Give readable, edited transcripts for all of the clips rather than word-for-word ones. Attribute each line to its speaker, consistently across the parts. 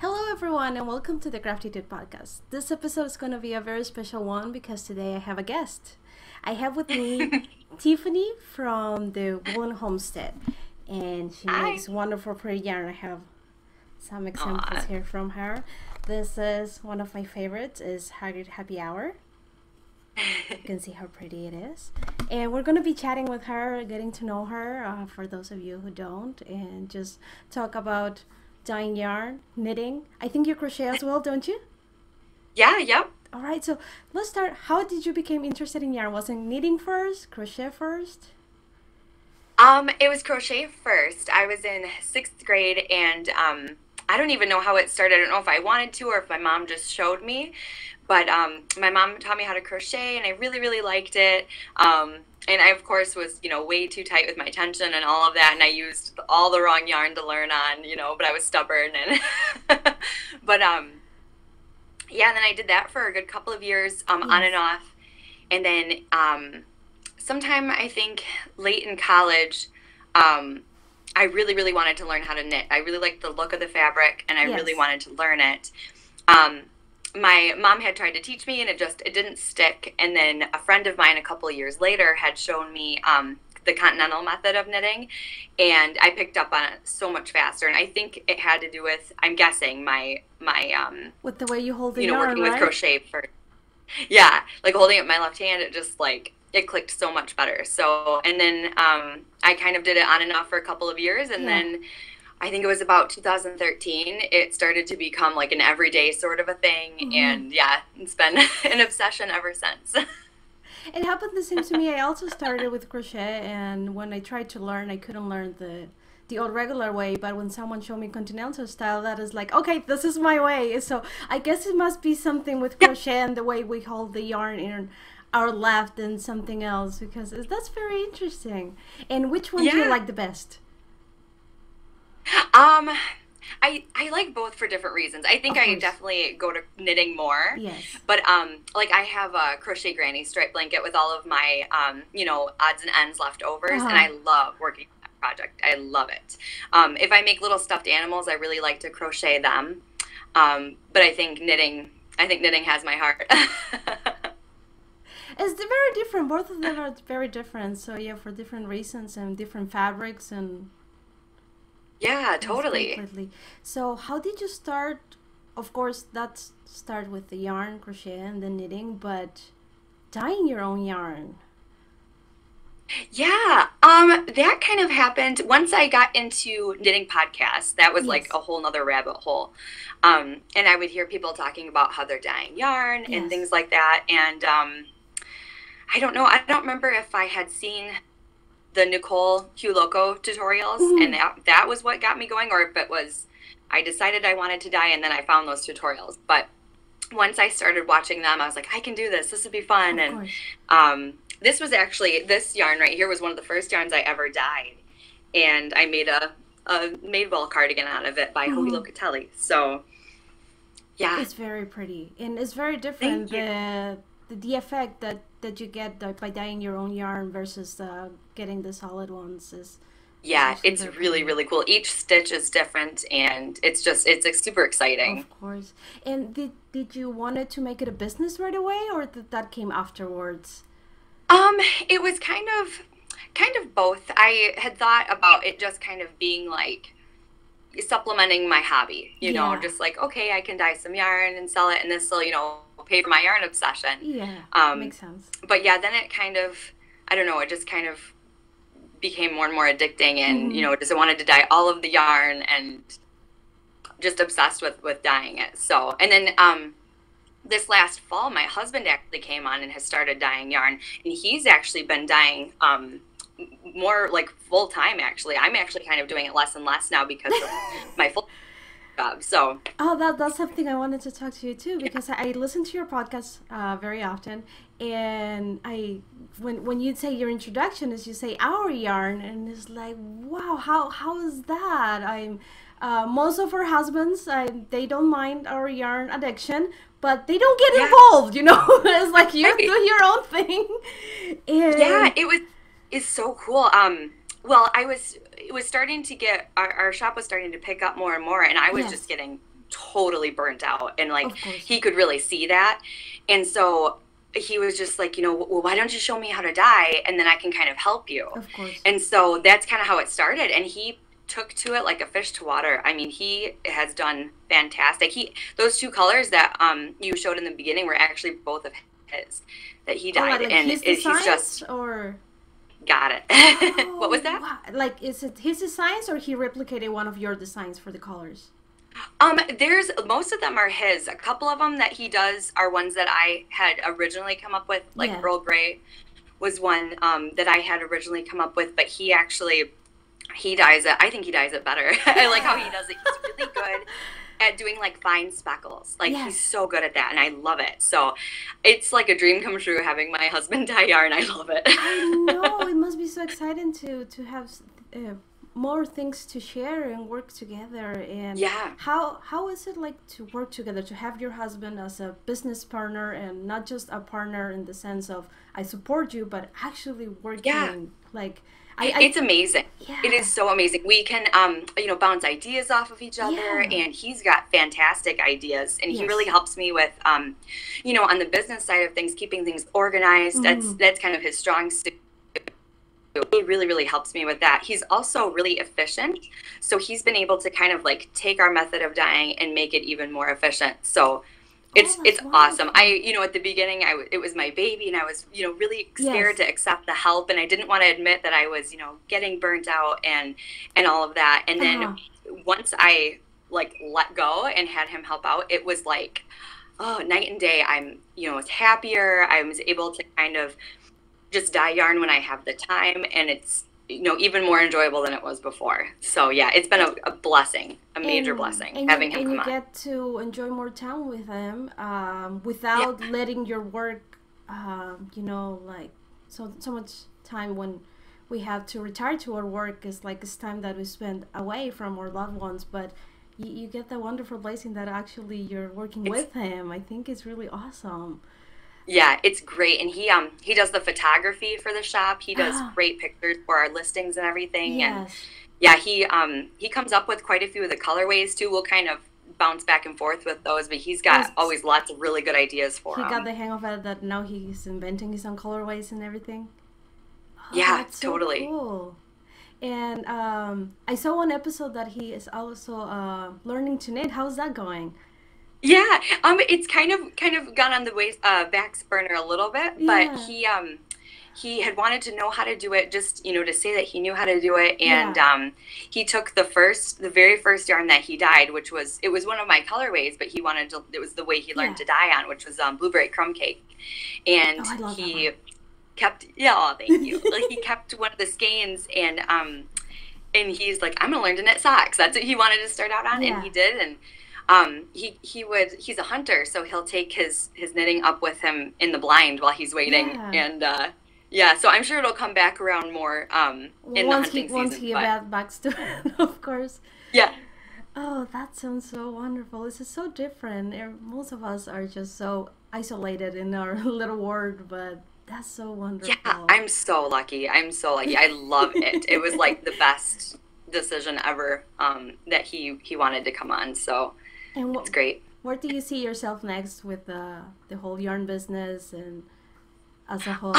Speaker 1: Hello, everyone, and welcome to the Craftytuts podcast. This episode is going to be a very special one because today I have a guest. I have with me Tiffany from the Woolen Homestead, and she
Speaker 2: Hi.
Speaker 1: makes wonderful pretty yarn. I have some examples
Speaker 2: Aw.
Speaker 1: here from her. This is one of my favorites, is Happy Hour. You can see how pretty it is. And we're going to be chatting with her, getting to know her, for those of you who don't, and just talk about dyeing yarn, knitting. I think you crochet as well, don't you?
Speaker 2: Yeah, yep.
Speaker 1: All right, so let's start. How did you become interested in yarn? Was it knitting first, crochet first?
Speaker 2: It was crochet first. I was in sixth grade and I don't even know how it started. I don't know if I wanted to or if my mom just showed me. But my mom taught me how to crochet and I really, really liked it. And I, of course, was, way too tight with my tension and all of that. And I used all the wrong yarn to learn on, but I was stubborn. And but yeah, and then I did that for a good couple of years, on and
Speaker 1: Yes.
Speaker 2: off. And then sometime I think late in college, I really, really wanted to learn how to knit. I really liked the look of the fabric, and I really
Speaker 1: Yes.
Speaker 2: wanted to learn it. Um, my mom had tried to teach me, and it didn't stick. And then a friend of mine a couple of years later had shown me the continental method of knitting, and I picked up on it so much faster. And I think it had to do with, I'm guessing, my
Speaker 1: With the way you hold the yarn,
Speaker 2: working with
Speaker 1: right?
Speaker 2: crochet for, yeah, like holding it in my left hand, it just like it clicked so much better. So, and then I kind of did it on and off for a couple of years, and
Speaker 1: Yeah.
Speaker 2: then I think it was about 2013, it started to become like an everyday sort of a thing,
Speaker 1: Mm-hmm.
Speaker 2: and yeah, it's been an obsession ever since.
Speaker 1: It happened the same to me. I also started with crochet, and when I tried to learn, I couldn't learn the old regular way. But when someone showed me continental style, that is like, okay, this is my way. So I guess it must be something with
Speaker 2: Yeah,
Speaker 1: crochet and the way we hold the yarn in our left and something else because that's very interesting. And which one do you
Speaker 2: yeah.
Speaker 1: like the best?
Speaker 2: Um, I like both for different reasons. I think
Speaker 1: Of
Speaker 2: I
Speaker 1: course.
Speaker 2: definitely go to knitting more,
Speaker 1: Yes.
Speaker 2: but like I have a crochet granny stripe blanket with all of my odds and ends left overs, and
Speaker 1: Uh-huh.
Speaker 2: I love working on that project. I love it. If I make little stuffed animals, I really like to crochet them. But I think knitting has my heart.
Speaker 1: It's very different. Both of them are very different. So yeah, for different reasons and different fabrics and
Speaker 2: Yeah,
Speaker 1: yes,
Speaker 2: totally.
Speaker 1: completely. So, how did you start? Of course, that's start with the yarn, crochet, and the knitting, but dyeing your own yarn.
Speaker 2: Yeah, that kind of happened once I got into knitting podcasts. That was like
Speaker 1: Yes,
Speaker 2: a whole nother rabbit hole. And I would hear people talking about how they're dyeing yarn and
Speaker 1: yes.
Speaker 2: things like that. And I don't know, I don't remember if I had seen the Nicole Hugh Loco tutorials and
Speaker 1: Mhm.
Speaker 2: that was what got me going, or if it was I decided I wanted to dye and then I found those tutorials. But once I started watching them, I was like, I can do this. This would be fun.
Speaker 1: Of
Speaker 2: And
Speaker 1: course.
Speaker 2: this yarn right here was one of the first yarns I ever dyed, and I made a Madewell cardigan out of it by Hoagie
Speaker 1: Hmm.
Speaker 2: Locatelli. So yeah,
Speaker 1: It's very pretty, and it's very different
Speaker 2: thank you.
Speaker 1: the effect that you get by dyeing your own yarn versus getting the solid ones is
Speaker 2: Yeah,
Speaker 1: actually
Speaker 2: it's
Speaker 1: very
Speaker 2: really
Speaker 1: pretty.
Speaker 2: really cool. Each stitch is different, and it's like, super exciting.
Speaker 1: Of course. And did you wanted to make it a business right away, or did that came afterwards?
Speaker 2: Um, it was kind of both. I had thought about it just kind of being like supplementing my hobby,
Speaker 1: Yeah.
Speaker 2: just like, okay, I can dye some yarn and sell it, and this will, pay for my yarn obsession.
Speaker 1: Yeah,
Speaker 2: Um,
Speaker 1: makes sense.
Speaker 2: but yeah, then it kind of, I don't know, it just kind of became more and more addicting, and
Speaker 1: Hmm.
Speaker 2: just I wanted to dye all of the yarn and just obsessed with dyeing it. So, and then this last fall, my husband actually came on and has started dyeing yarn, and he's actually been dyeing more like full time. Actually, I'm actually kind of doing it less and less now because of my full job. So
Speaker 1: Oh, that's something I wanted to talk to you too
Speaker 2: yeah,
Speaker 1: because I listen to your podcast very often, and when you say your introduction is you say our yarn, and it's like wow, how is that? I'm most of our husbands they don't mind our yarn addiction, but they don't get
Speaker 2: yeah,
Speaker 1: involved. It's like you do
Speaker 2: right.
Speaker 1: your own thing,
Speaker 2: Yeah,
Speaker 1: and
Speaker 2: it's so cool. Well, it was starting to get our shop was starting to pick up more and more, and I was
Speaker 1: yes,
Speaker 2: just getting totally burnt out, and like
Speaker 1: Of course.
Speaker 2: he could really see that. And so he was just like, well, why don't you show me how to dye, and then I can kind of help you.
Speaker 1: Of course.
Speaker 2: And so that's kind of how it started. And he took to it like a fish to water. I mean, he has done fantastic. Those two colors that you showed in the beginning were actually both of his that he dyed.
Speaker 1: Like
Speaker 2: and
Speaker 1: his
Speaker 2: he's
Speaker 1: designs,
Speaker 2: just
Speaker 1: or
Speaker 2: got it.
Speaker 1: oh,
Speaker 2: What was that?
Speaker 1: wow. Like, is it his designs, or he replicated one of your designs for the colors?
Speaker 2: There's most of them are his. A couple of them that he does are ones that I had originally come up with, like
Speaker 1: Yeah.
Speaker 2: Earl Grey was one that I had originally come up with, but he dyes it. I think he dyes it better. I like how he does it. He's really good at doing like fine speckles. Like
Speaker 1: Yes.
Speaker 2: he's so good at that, and I love it. So it's like a dream come true having my husband dye yarn. I love it.
Speaker 1: I know, it must be so exciting to have more things to share and work together. And
Speaker 2: Yeah.
Speaker 1: how is it like to work together, to have your husband as a business partner, and not just a partner in the sense of I support you, but actually working?
Speaker 2: Yeah.
Speaker 1: Like
Speaker 2: It's amazing.
Speaker 1: Yeah.
Speaker 2: It is so amazing. We can, bounce ideas off of each other,
Speaker 1: Yeah.
Speaker 2: and he's got fantastic ideas, and he
Speaker 1: Yes.
Speaker 2: really helps me with, on the business side of things, keeping things organized. That's kind of his strong suit. He really, really helps me with that. He's also really efficient, so he's been able to kind of like take our method of dyeing and make it even more efficient. So it's
Speaker 1: that's
Speaker 2: awesome.
Speaker 1: wonderful.
Speaker 2: At the beginning, it was my baby, and I was, really
Speaker 1: Yes.
Speaker 2: scared to accept the help, and I didn't want to admit that I was, getting burnt out and all of that. And then once I like let go and had him help out, it was like, oh, night and day. I'm, was happier. I was able to kind of just dye yarn when I have the time, and it's, even more enjoyable than it was before. So yeah, it's been a blessing, a major blessing having him come
Speaker 1: you
Speaker 2: on.
Speaker 1: get to enjoy more time with him without letting your work, like so much time when we have to retire to our work is like it's time that we spend away from our loved ones. But you get the wonderful blessing that actually you're working with him. I think it's really awesome.
Speaker 2: Yeah, it's great. And he does the photography for the shop. He does great pictures for our listings and everything.
Speaker 1: Yes.
Speaker 2: And yeah, he comes up with quite a few of the colorways too. We'll kind of bounce back and forth with those, but he's got always lots of really good ideas for
Speaker 1: He
Speaker 2: them.
Speaker 1: got the hang of it, that now he's inventing his own colorways and everything. Oh,
Speaker 2: Yeah,
Speaker 1: that's so
Speaker 2: totally.
Speaker 1: cool. And I saw one episode that he is also learning to knit. How's that going?
Speaker 2: Yeah, it's kind of gone on the back burner a little bit,
Speaker 1: Yeah.
Speaker 2: but he had wanted to know how to do it, just to say that he knew how to do it, and he took the very first yarn that he dyed, which was one of my colorways, but it was the way he learned to dye on, which was blueberry crumb cake, and
Speaker 1: I love
Speaker 2: he
Speaker 1: that
Speaker 2: kept thank you. Like he kept one of the skeins, and he's like, I'm gonna learn to knit socks. That's what he wanted to start out on, and he did, and he's a hunter, so he'll take his knitting up with him in the blind while he's waiting, and so I'm sure it'll come back around more in the hunting season.
Speaker 1: Once he backs to it, of course.
Speaker 2: Yeah.
Speaker 1: Oh, that sounds so wonderful. This is so different. Most of us are just so isolated in our little world, but that's so wonderful.
Speaker 2: Yeah, I'm so lucky. I love it. It was like the best decision ever that he wanted to come on, so it's great.
Speaker 1: Where do you see yourself next with the whole yarn business and as a whole?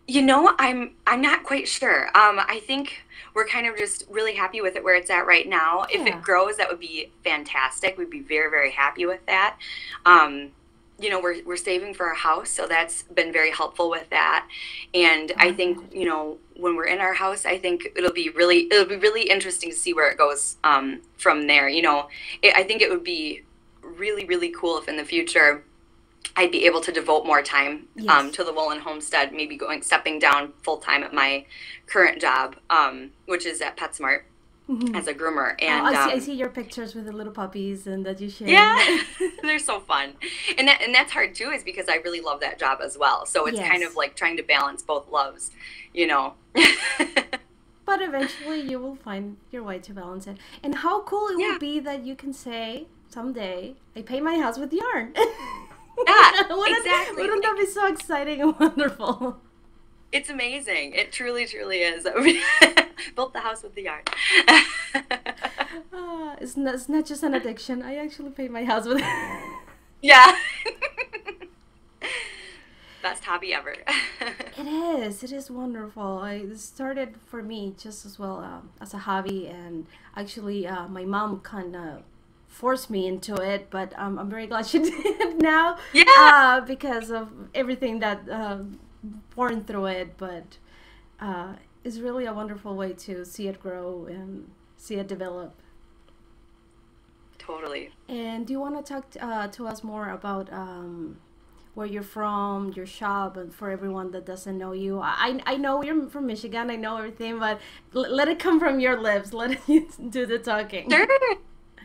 Speaker 2: I'm not quite sure. I think we're kind of just really happy with it where it's at right now. If it grows, that would be fantastic. We'd be very, very happy with that. We're saving for a house, so that's been very helpful with that. And I think, when we're in our house, I think it'll be really interesting to see where it goes from there. I think it would be really, really cool if in the future I'd be able to devote more time to the woolen homestead, maybe stepping down full time at my current job, which is at PetSmart as a groomer. And
Speaker 1: I see your pictures with the little puppies and that you share.
Speaker 2: Yeah, they're so fun, and that's hard too, is because I really love that job as well. So it's kind of like trying to balance both loves,
Speaker 1: But eventually you will find your way to balance it. And how cool it would be that you can say someday, I paint my house with yarn.
Speaker 2: Yeah, exactly.
Speaker 1: Wouldn't that be so exciting and wonderful?
Speaker 2: It's amazing. It truly, truly is. Built the house with the yard.
Speaker 1: It's not just an addiction. I actually paid my house with
Speaker 2: Yeah. Best hobby ever.
Speaker 1: It is. It is wonderful. It started for me just as well as a hobby, and actually, my mom kind of forced me into it. But I'm very glad she did now,
Speaker 2: Yeah.
Speaker 1: because of everything that born through it. But it's really a wonderful way to see it grow and see it develop.
Speaker 2: Totally.
Speaker 1: And do you want to talk to us more about where you're from, your shop, and for everyone that doesn't know you? I know you're from Michigan, I know everything, but let it come from your lips. Let you do the talking.
Speaker 2: Sure.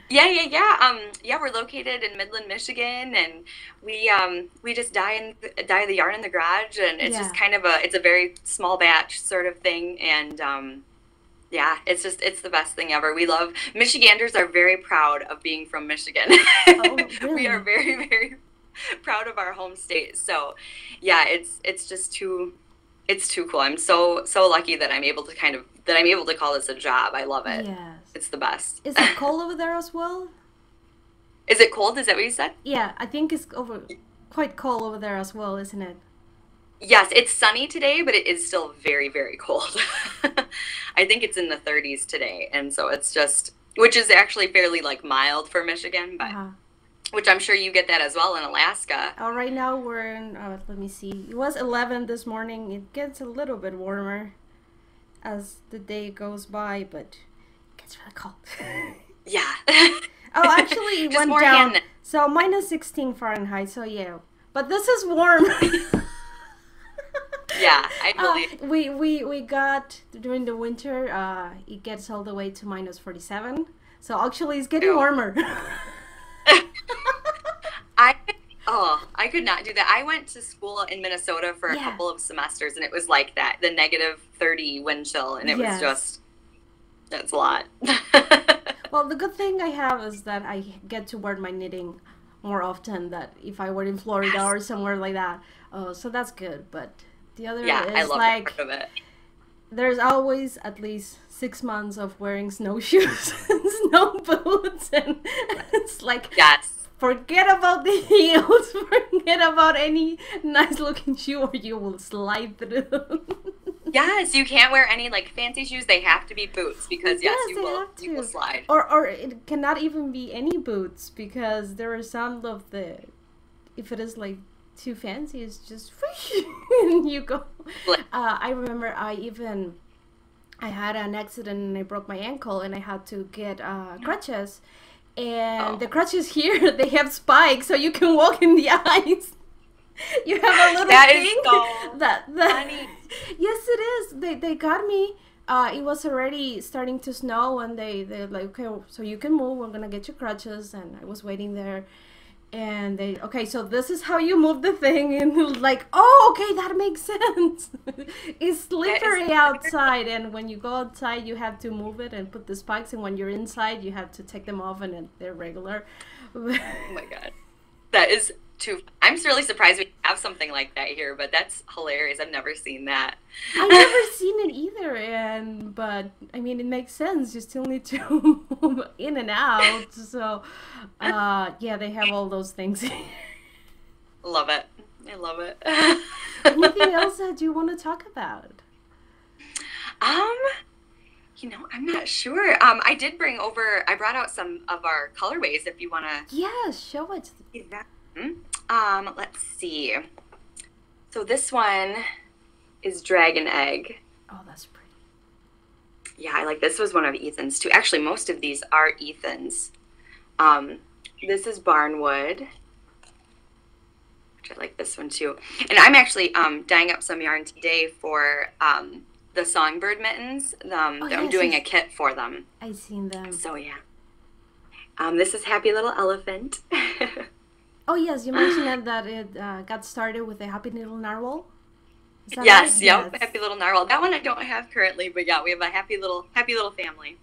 Speaker 2: Yeah, yeah, yeah. Yeah, we're located in Midland, Michigan, and we just dye the yarn in the garage, and it's
Speaker 1: Yeah.
Speaker 2: just kind of it's a very small batch sort of thing, and yeah, it's the best thing ever. We love Michiganders are very proud of being from Michigan.
Speaker 1: Oh,
Speaker 2: We are
Speaker 1: really?
Speaker 2: very, very proud of our home state. So, yeah, it's just too cool. I'm so lucky that I'm able to call this a job. I love it.
Speaker 1: Yes.
Speaker 2: It's the best.
Speaker 1: Is it cold over there as well?
Speaker 2: Is it cold? Is that what you said?
Speaker 1: Yeah, I think it's quite cold over there as well, isn't it?
Speaker 2: Yes, it's sunny today, but it is still very, very cold. I think it's in the 30s today, and so it's just, which is actually fairly like mild for Michigan, but
Speaker 1: Uh-huh.
Speaker 2: which I'm sure you get that as well in Alaska.
Speaker 1: Right now we're in, let me see. It was 11 this morning. It gets a little bit warmer as the day goes by, but it gets really cold.
Speaker 2: Yeah.
Speaker 1: Oh, actually, it
Speaker 2: Just
Speaker 1: went
Speaker 2: more
Speaker 1: down.
Speaker 2: hand.
Speaker 1: So minus 16 Fahrenheit. So yeah, but this is warm.
Speaker 2: Yeah, I believe.
Speaker 1: We got during the winter. It gets all the way to minus 47. So actually, it's getting
Speaker 2: Ew.
Speaker 1: warmer.
Speaker 2: I I could not do that. I went to school in Minnesota for a
Speaker 1: Yeah.
Speaker 2: couple of semesters, and it was like that, the negative 30 wind chill, and it was
Speaker 1: Yes.
Speaker 2: just that's a lot.
Speaker 1: Well, the good thing I have is that I get to wear my knitting more often than if I were in Florida
Speaker 2: Yes.
Speaker 1: or somewhere like that. Oh, so that's good. But the other
Speaker 2: Yeah, I
Speaker 1: is
Speaker 2: love that
Speaker 1: like
Speaker 2: part of it.
Speaker 1: there's always at least 6 months of wearing snowshoes and snow boots, and it's like
Speaker 2: Yes.
Speaker 1: forget about the heels, forget about any nice looking shoe, or you will slide through.
Speaker 2: Yes, you can't wear any like fancy shoes. They have to be boots because yes,
Speaker 1: Yes,
Speaker 2: you
Speaker 1: they
Speaker 2: will
Speaker 1: have
Speaker 2: you will
Speaker 1: to.
Speaker 2: slide.
Speaker 1: Or it cannot even be any boots, because there are some of the, if it is like too fancy, it's just and you go. I remember I had an accident and I broke my ankle and I had to get crutches, and
Speaker 2: Oh.
Speaker 1: the crutches here they have spikes so you can walk in the ice. You have a little
Speaker 2: That is
Speaker 1: thing
Speaker 2: so
Speaker 1: that
Speaker 2: funny.
Speaker 1: yes, it is. They got me. It was already starting to snow, and they're like, okay, so you can move. We're gonna get your crutches, and I was waiting there, and they, okay, so this is how you move the thing, and like, oh, okay, that makes sense. It's slippery outside, and when you go outside, you have to move it and put the spikes, and when you're inside, you have to take them off, and then they're regular.
Speaker 2: Oh my god. That is too I'm really surprised we have something like that here, but that's hilarious. I've never seen that.
Speaker 1: I've never seen it either, but I mean, it makes sense. You still need to move in and out. So, yeah, they have all those things.
Speaker 2: Love it. I love it.
Speaker 1: Anything else that you want to talk about?
Speaker 2: Um, I'm not sure. I brought out some of our colorways if you want to
Speaker 1: Yes, show it.
Speaker 2: see that. Let's see. So this one is Dragon Egg.
Speaker 1: Oh, that's pretty.
Speaker 2: Yeah, I like this was one of Ethan's too. Actually, most of these are Ethan's. This is Barnwood, which I like this one too. And I'm actually dyeing up some yarn today for the songbird mittens. I'm
Speaker 1: yes,
Speaker 2: doing
Speaker 1: yes.
Speaker 2: a kit for them.
Speaker 1: I've seen them.
Speaker 2: So yeah. This is Happy Little Elephant.
Speaker 1: Oh, yes, you mentioned that it got started with a Happy Little Narwhal. Is that
Speaker 2: Yes,
Speaker 1: right?
Speaker 2: yep,
Speaker 1: Yes.
Speaker 2: Happy Little Narwhal. That one I don't have currently, but yeah, we have a happy little family.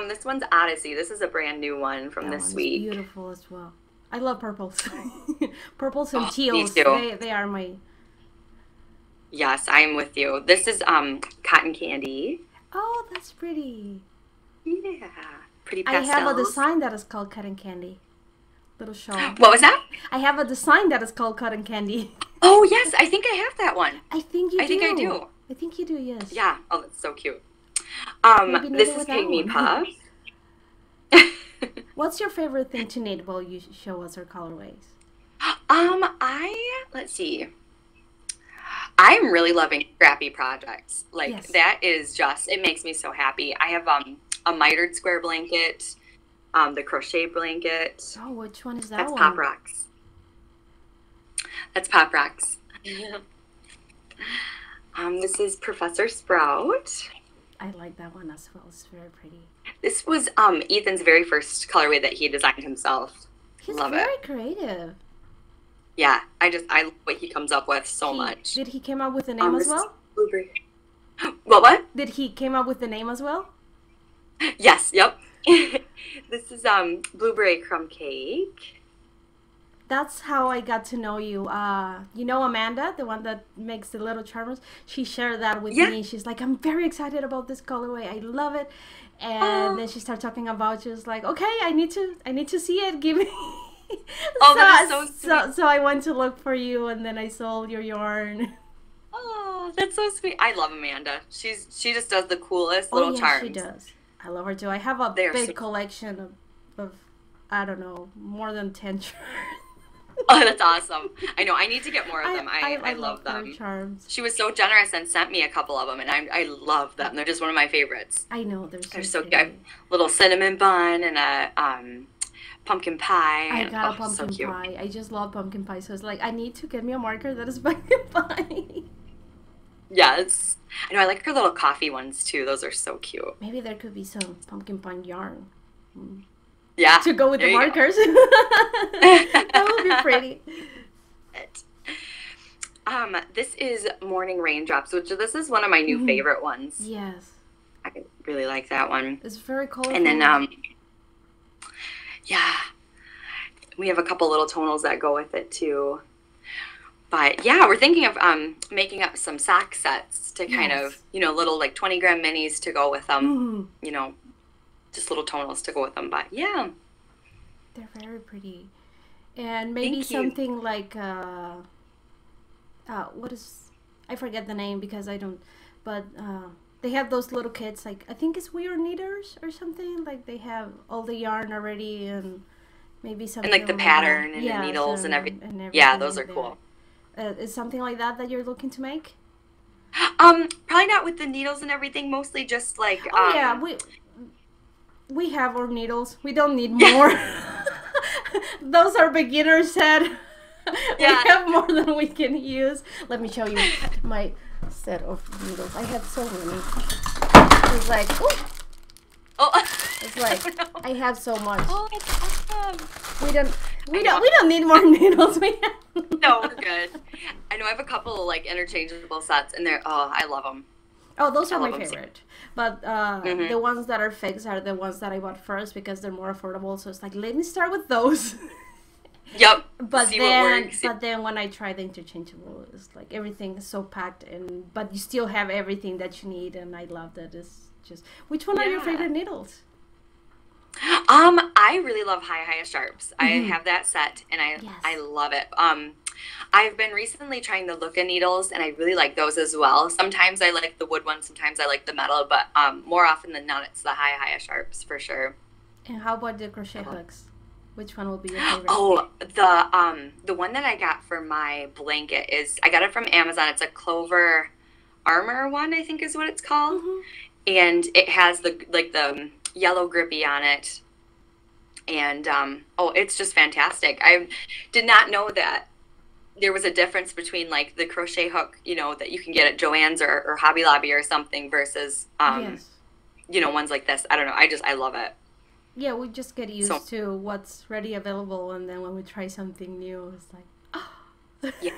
Speaker 2: This one's Odyssey. This is a brand new one from
Speaker 1: That
Speaker 2: this
Speaker 1: one's
Speaker 2: week.
Speaker 1: beautiful as well. I love purples. Purples and
Speaker 2: Oh, me
Speaker 1: teals.
Speaker 2: too.
Speaker 1: They are my
Speaker 2: Yes, I'm with you. This is cotton candy.
Speaker 1: Oh, that's pretty.
Speaker 2: Yeah, pretty
Speaker 1: I have a
Speaker 2: pastels.
Speaker 1: design that is called cotton candy. Little shawl.
Speaker 2: What was that?
Speaker 1: I have a design that is called cotton candy.
Speaker 2: Oh yes, I think I have that one.
Speaker 1: I think you do.
Speaker 2: I think I do.
Speaker 1: I think you do, yes.
Speaker 2: Yeah. Oh, that's so cute.
Speaker 1: Maybe knit
Speaker 2: This
Speaker 1: it
Speaker 2: is
Speaker 1: with that
Speaker 2: Pygmy
Speaker 1: one.
Speaker 2: Puff.
Speaker 1: What's your favorite thing to knit while you show us our colorways?
Speaker 2: Let's see. I'm really loving scrappy projects. Like
Speaker 1: Yes.
Speaker 2: that is just, it makes me so happy. I have a mitered square blanket, the crochet blanket.
Speaker 1: Oh, which one is that
Speaker 2: That's
Speaker 1: one?
Speaker 2: Pop Rocks. That's Pop Rocks. This is Professor Sprout.
Speaker 1: I like that one as well. It's very pretty.
Speaker 2: This was Ethan's very first colorway that he designed himself.
Speaker 1: He's
Speaker 2: Love
Speaker 1: very
Speaker 2: it.
Speaker 1: creative.
Speaker 2: Yeah, I love what he comes up with so much.
Speaker 1: Did he come up with the name as
Speaker 2: This is
Speaker 1: well?
Speaker 2: blueberry. What?
Speaker 1: Did he came up with the name as well?
Speaker 2: Yes, yep. This is blueberry crumb cake.
Speaker 1: That's how I got to know you. You know Amanda, the one that makes the little charmers? She shared that with
Speaker 2: Yeah.
Speaker 1: me. She's like, I'm very excited about this colorway. I love it. And then she started talking about, she was like, okay, I need to see it. Give me.
Speaker 2: Oh, that is so sweet.
Speaker 1: So I went to look for you, and then I saw your yarn.
Speaker 2: Oh, that's so sweet. I love Amanda. She just does the coolest little charms.
Speaker 1: She does. I love her too. I have a
Speaker 2: They are
Speaker 1: big
Speaker 2: so-
Speaker 1: collection of I don't know, more than 10 charms.
Speaker 2: Oh, that's awesome. I know. I need to get more of them. I love
Speaker 1: her
Speaker 2: them.
Speaker 1: charms.
Speaker 2: She was so generous and sent me a couple of them, and I love them. They're just one of my favorites.
Speaker 1: I know they're so
Speaker 2: They're so
Speaker 1: pretty.
Speaker 2: good. Little cinnamon bun and a pumpkin pie.
Speaker 1: I
Speaker 2: and,
Speaker 1: got a
Speaker 2: oh, so
Speaker 1: pumpkin
Speaker 2: cute.
Speaker 1: pie. I just love pumpkin pie, so it's like I need to get me a marker that is pumpkin pie.
Speaker 2: Yes. I know. I like her little coffee ones too. Those are so cute.
Speaker 1: Maybe there could be some pumpkin pie yarn
Speaker 2: Yeah.
Speaker 1: to go with
Speaker 2: there
Speaker 1: the
Speaker 2: you go.
Speaker 1: markers. That would be pretty.
Speaker 2: This is Morning Raindrops, which this is one of my new favorite ones.
Speaker 1: Yes,
Speaker 2: I really like that one.
Speaker 1: it's very colorful.
Speaker 2: And then, yeah, we have a couple little tonals that go with it too. But yeah, we're thinking of making up some sock sets to kind of, little like 20-gram minis to go with them. Just little tonals to go with them. But yeah,
Speaker 1: They're very pretty. And maybe
Speaker 2: Thank you.
Speaker 1: something like what is, I forget the name because I don't, but they have those little kits, like I think it's Weird Knitters or something, like they have all the yarn already and maybe something
Speaker 2: and like the
Speaker 1: that.
Speaker 2: pattern and
Speaker 1: Yes,
Speaker 2: the needles and everything.
Speaker 1: everything
Speaker 2: Yeah, those are
Speaker 1: like
Speaker 2: cool.
Speaker 1: that. Is something like that you're looking to make?
Speaker 2: Probably not with the needles and everything, mostly just like
Speaker 1: Oh yeah, we have our needles. We don't need more. Those are beginner set.
Speaker 2: Yeah.
Speaker 1: We have more than we can use. Let me show you my set of needles. I have so many. It's like, ooh,
Speaker 2: oh.
Speaker 1: it's like I have so much.
Speaker 2: Oh, that's awesome.
Speaker 1: We don't need more needles. We have
Speaker 2: No, we're good. I know I have a couple of like interchangeable sets, and I love them.
Speaker 1: Oh, those are
Speaker 2: I
Speaker 1: my
Speaker 2: love 'em too.
Speaker 1: favorite. But the ones that are fixed are the ones that I bought first because they're more affordable. So it's like, let me start with those.
Speaker 2: Yep.
Speaker 1: But
Speaker 2: See
Speaker 1: then,
Speaker 2: what works.
Speaker 1: but then when I try the interchangeable, it's like everything is so packed, but you still have everything that you need, and I love that. It's just, which one are your
Speaker 2: Yeah.
Speaker 1: favorite needles?
Speaker 2: I really love high sharps. I have that set, and
Speaker 1: Yes.
Speaker 2: I love it. I've been recently trying the Luca needles, and I really like those as well. Sometimes I like the wood ones, sometimes I like the metal, but more often than not, it's the high sharps for sure.
Speaker 1: And how about the crochet hooks? Which one will be your favorite?
Speaker 2: Oh, the one that I got for my blanket is, I got it from Amazon. It's a Clover Armor one, I think is what it's called. And it has the yellow grippy on it. And it's just fantastic. I did not know that there was a difference between like the crochet hook, that you can get at Joann's or Hobby Lobby or something versus
Speaker 1: Yes.
Speaker 2: Ones like this. I don't know. I love it.
Speaker 1: Yeah, we just get used to what's ready available, and then when we try something new, it's like, oh.
Speaker 2: Yeah.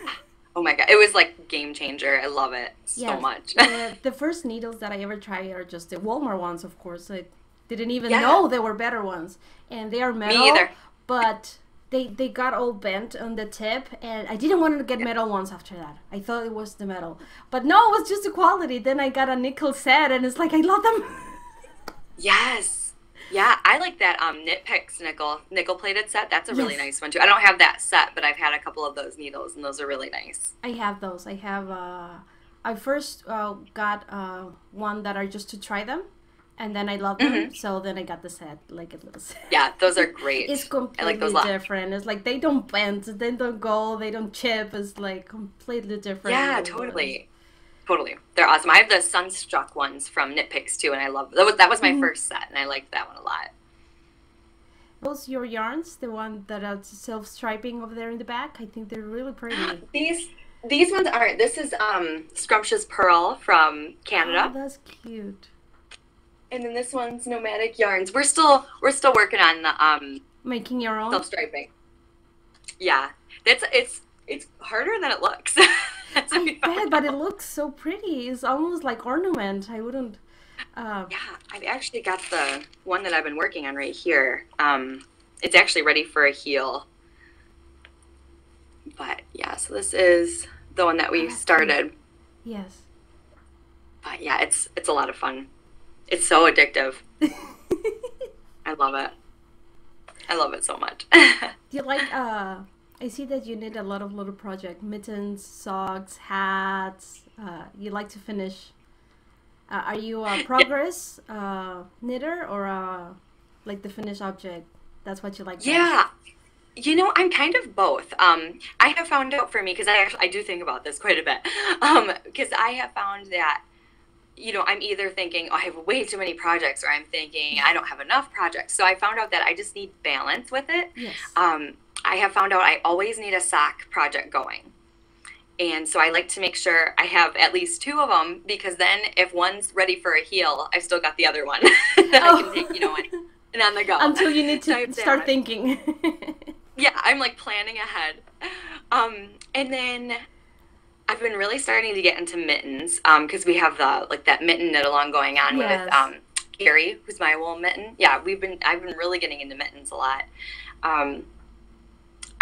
Speaker 2: Oh my God. It was like game changer. I love it so
Speaker 1: Yes.
Speaker 2: much.
Speaker 1: The first needles that I ever tried are just the Walmart ones, of course. I didn't even
Speaker 2: Yeah.
Speaker 1: know there were better ones. And they are metal.
Speaker 2: Me either.
Speaker 1: But they got all bent on the tip, and I didn't want to get metal ones after that. I thought it was the metal, but no, it was just the quality. Then I got a nickel set, and it's like, I love them.
Speaker 2: Yes. Yeah, I like that Knit Picks nickel plated set. That's a really nice one too. I don't have that set, but I've had a couple of those needles, and those are really nice.
Speaker 1: I have those. I first got one that are just to try them, and then I love them. So then I got the set, like a little set.
Speaker 2: Yeah, those are great.
Speaker 1: It's completely different. It's like they don't bend, they don't go, they don't chip. It's like completely different.
Speaker 2: Yeah, totally. Totally. They're awesome. I have the Sunstruck ones from Knit Picks too, and I love them. That was my first set, and I liked that one a lot.
Speaker 1: Those your yarns, the one that are self-striping over there in the back, I think they're really pretty.
Speaker 2: These ones aren't. This is Scrumptious Pearl from Canada.
Speaker 1: Oh, that's cute.
Speaker 2: And then this one's Nomadic Yarns. We're still working on the
Speaker 1: making your own
Speaker 2: self-striping. Yeah, it's harder than it looks.
Speaker 1: I bet, but it looks so pretty. It's almost like ornament. I wouldn't.
Speaker 2: Yeah, I've actually got the one that I've been working on right here. It's actually ready for a heel. But yeah, so this is the one that we started.
Speaker 1: Yes.
Speaker 2: But yeah, it's a lot of fun. It's so addictive. I love it. I love it so much.
Speaker 1: Do you like I see that you knit a lot of little projects, mittens, socks, hats. You like to finish. Are you a progress knitter or like the finished object? That's what you like.
Speaker 2: Yeah. You know, I'm kind of both. I have found out for me, because I do think about this quite a bit, because I have found that, you know, I'm either thinking, oh, I have way too many projects, or I'm thinking I don't have enough projects. So I found out that I just need balance with it.
Speaker 1: Yes.
Speaker 2: I have found out I always need a sock project going. And so I like to make sure I have at least two of them, because then if one's ready for a heel, I've still got the other one that I can take, you know, and on the go.
Speaker 1: Until you need to start thinking.
Speaker 2: Yeah, I'm like planning ahead. And then I've been really starting to get into mittens, because we have that mitten knit along going on with Gary, who's my wool mitten. Yeah, I've been really getting into mittens a lot.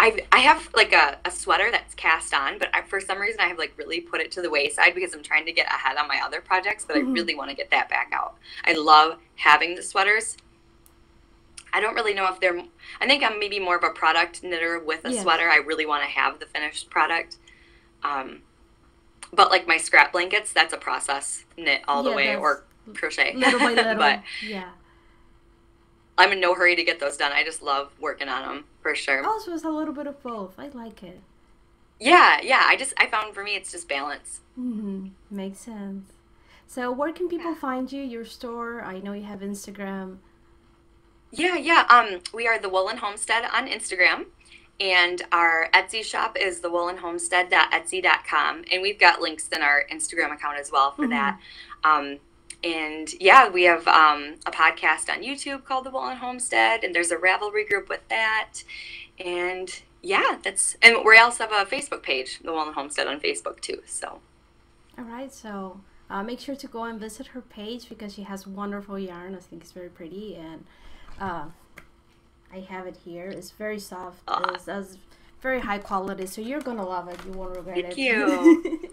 Speaker 2: I have like a sweater that's cast on, but for some reason I have like really put it to the wayside because I'm trying to get ahead on my other projects, but I really want to get that back out. I love having the sweaters. I don't really know if I think I'm maybe more of a product knitter with a sweater. I really want to have the finished product. But like my scrap blankets, that's a process, knit all the way or crochet.
Speaker 1: Little by little.
Speaker 2: But I'm in no hurry to get those done. I just love working on them, for sure.
Speaker 1: Also, it's a little bit of both. I like it.
Speaker 2: Yeah. I found for me it's just balance.
Speaker 1: Makes sense. So where can people find you, your store? I know you have Instagram.
Speaker 2: Yeah. We are the Woolen Homestead on Instagram, and our Etsy shop is thewoolenhomestead.etsy.com, and we've got links in our Instagram account as well for that. And yeah, we have a podcast on YouTube called The Woolen Homestead, and there's a Ravelry group with that. And yeah, and we also have a Facebook page, The Woolen Homestead on Facebook too. So. All
Speaker 1: right, so make sure to go and visit her page because she has wonderful yarn. I think it's very pretty, and I have it here. It's very soft. It's very high quality, so you're gonna love it. You won't regret it.
Speaker 2: Thank you.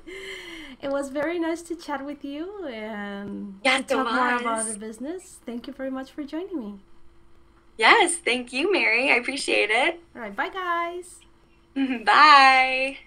Speaker 1: It was very nice to chat with you and
Speaker 2: talk
Speaker 1: more about the business. Thank you very much for joining me.
Speaker 2: Yes, thank you, Mary. I appreciate it.
Speaker 1: All right, bye guys.
Speaker 2: Bye.